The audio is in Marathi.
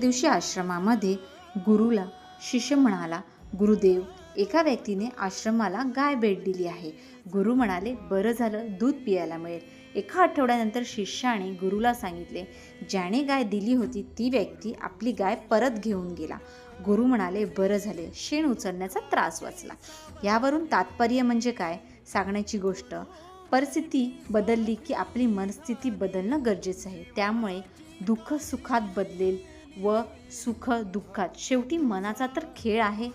दिवशी आश्रमामध्ये गुरुला शिष्य म्हणाला, गुरुदेव, एका व्यक्तीने आश्रमाला गाय भेट दिली आहे. गुरु म्हणाले, बरं झालं, दूध पियायला मिळेल. एका आठवड्यानंतर शिष्याने गुरुला सांगितले, ज्याने गाय दिली होती ती व्यक्ती आपली गाय परत घेऊन गेला. गुरु म्हणाले, बरं झाले, शेण उचलण्याचा त्रास वाचला. यावरून तात्पर्य म्हणजे काय सांगण्याची गोष्ट, परिस्थिती बदलली की आपली मनस्थिती बदलणं गरजेचं आहे. त्यामुळे दुःख सुखात बदलेल व सुख दुःखात. शेवटी मनाचा तर खेळ आहे.